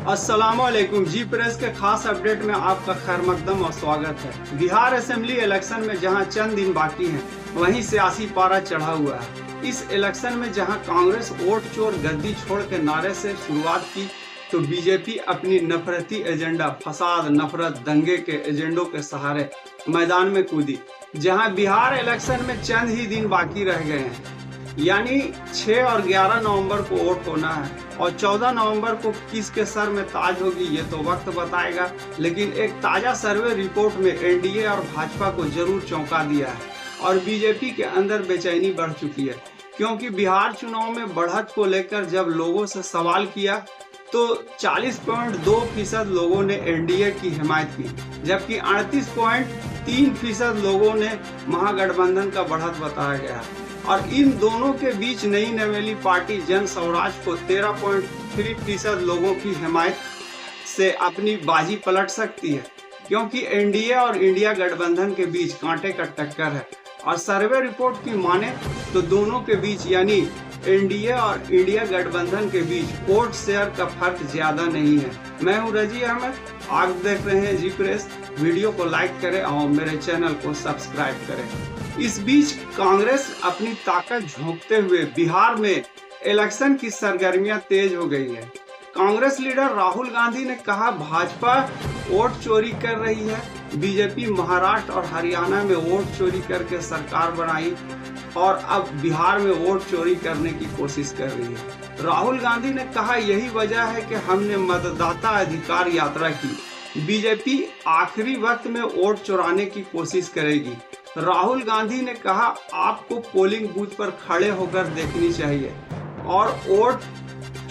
अस्सलामुअलैकुम। जी प्रेस के खास अपडेट में आपका खैर मकदम और स्वागत है। बिहार असेंबली इलेक्शन में जहां चंद दिन बाकी हैं, वहीं सियासी पारा चढ़ा हुआ है। इस इलेक्शन में जहां कांग्रेस वोट चोर गद्दी छोड़ के नारे से शुरुआत की, तो बीजेपी अपनी नफरती एजेंडा, फसाद, नफरत, दंगे के एजेंडों के सहारे मैदान में कूदी। जहां बिहार इलेक्शन में चंद ही दिन बाकी रह गए हैं, यानी 6 और 11 नवंबर को वोट होना है और 14 नवंबर को किसके सर में ताज होगी ये तो वक्त बताएगा। लेकिन एक ताजा सर्वे रिपोर्ट में एनडीए और भाजपा को जरूर चौंका दिया है और बीजेपी के अंदर बेचैनी बढ़ चुकी है, क्योंकि बिहार चुनाव में बढ़त को लेकर जब लोगों से सवाल किया तो 40.2% लोगों ने एनडीए की हिमायत की, जबकि 38.3% लोगों ने महागठबंधन का बढ़त बताया गया। और इन दोनों के बीच नई नवेली पार्टी जन स्वराज को 13.3% लोगों की हिमायत से अपनी बाजी पलट सकती है, क्योंकि एनडीए और इंडिया गठबंधन के बीच कांटे का टक्कर है। और सर्वे रिपोर्ट की माने तो दोनों के बीच यानी एनडीए और इंडिया गठबंधन के बीच वोट शेयर का फर्क ज्यादा नहीं है। मैं हूं रजी अहमद, आप देख रहे हैं जी प्रेस। वीडियो को लाइक करें और मेरे चैनल को सब्सक्राइब करें। इस बीच कांग्रेस अपनी ताकत झोंकते हुए बिहार में इलेक्शन की सरगर्मियां तेज हो गई है। कांग्रेस लीडर राहुल गांधी ने कहा भाजपा वोट चोरी कर रही है। बीजेपी महाराष्ट्र और हरियाणा में वोट चोरी करके सरकार बनाई और अब बिहार में वोट चोरी करने की कोशिश कर रही है। राहुल गांधी ने कहा यही वजह है कि हमने मतदाता अधिकार यात्रा की। बीजेपी आखिरी वक्त में वोट चुराने की कोशिश करेगी। राहुल गांधी ने कहा आपको पोलिंग बूथ पर खड़े होकर देखनी चाहिए और वोट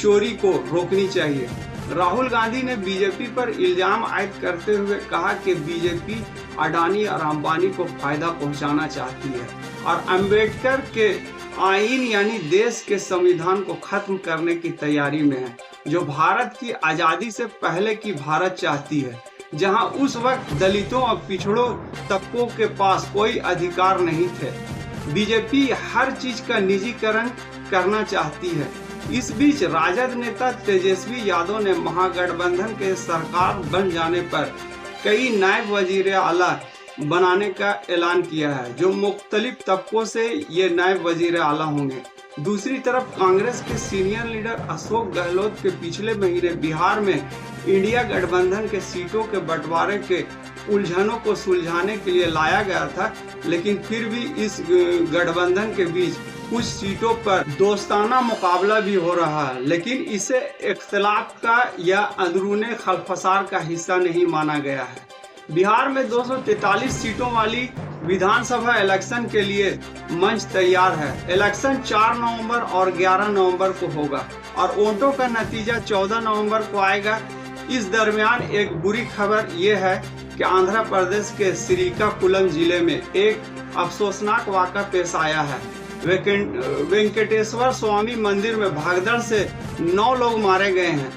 चोरी को रोकनी चाहिए। राहुल गांधी ने बीजेपी पर इल्जाम आयद करते हुए कहा कि बीजेपी अडानी और अंबानी को फायदा पहुंचाना चाहती है और अंबेडकर के आईन यानी देश के संविधान को खत्म करने की तैयारी में है, जो भारत की आजादी से पहले की भारत चाहती है, जहां उस वक्त दलितों और पिछड़ों तबकों के पास कोई अधिकार नहीं थे। बीजेपी हर चीज का निजीकरण करना चाहती है। इस बीच राजद नेता तेजस्वी यादव ने महागठबंधन के सरकार बन जाने पर कई नायब वजीर आला बनाने का ऐलान किया है, जो मुख्तलिफ तबकों से ये नायब वजीर आला होंगे। दूसरी तरफ कांग्रेस के सीनियर लीडर अशोक गहलोत के पिछले महीने बिहार में इंडिया गठबंधन के सीटों के बंटवारे के उलझनों को सुलझाने के लिए लाया गया था, लेकिन फिर भी इस गठबंधन के बीच कुछ सीटों पर दोस्ताना मुकाबला भी हो रहा है, लेकिन इसे इख्तिलाफ का या अंदरूनी खलफसार का हिस्सा नहीं माना गया है। बिहार में 243 सीटों वाली विधानसभा इलेक्शन के लिए मंच तैयार है। इलेक्शन 4 नवंबर और 11 नवंबर को होगा और वोटों का नतीजा 14 नवंबर को आएगा। इस दरमियान एक बुरी खबर यह है कि आंध्र प्रदेश के श्रीकाकुलम जिले में एक अफसोसनाक वाक़ा पेश आया है। वेंकटेश्वर स्वामी मंदिर में भगदड़ से 9 लोग मारे गए हैं।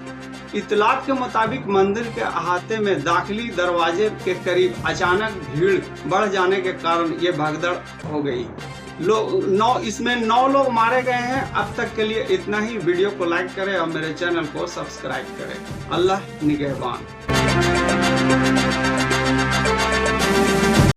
इतलात के मुताबिक मंदिर के अहाते में दाखिली दरवाजे के करीब अचानक भीड़ बढ़ जाने के कारण ये भगदड़ हो गई। इसमें 9 लोग मारे गए हैं। अब तक के लिए इतना ही। वीडियो को लाइक करें और मेरे चैनल को सब्सक्राइब करें। अल्लाह निगहबान।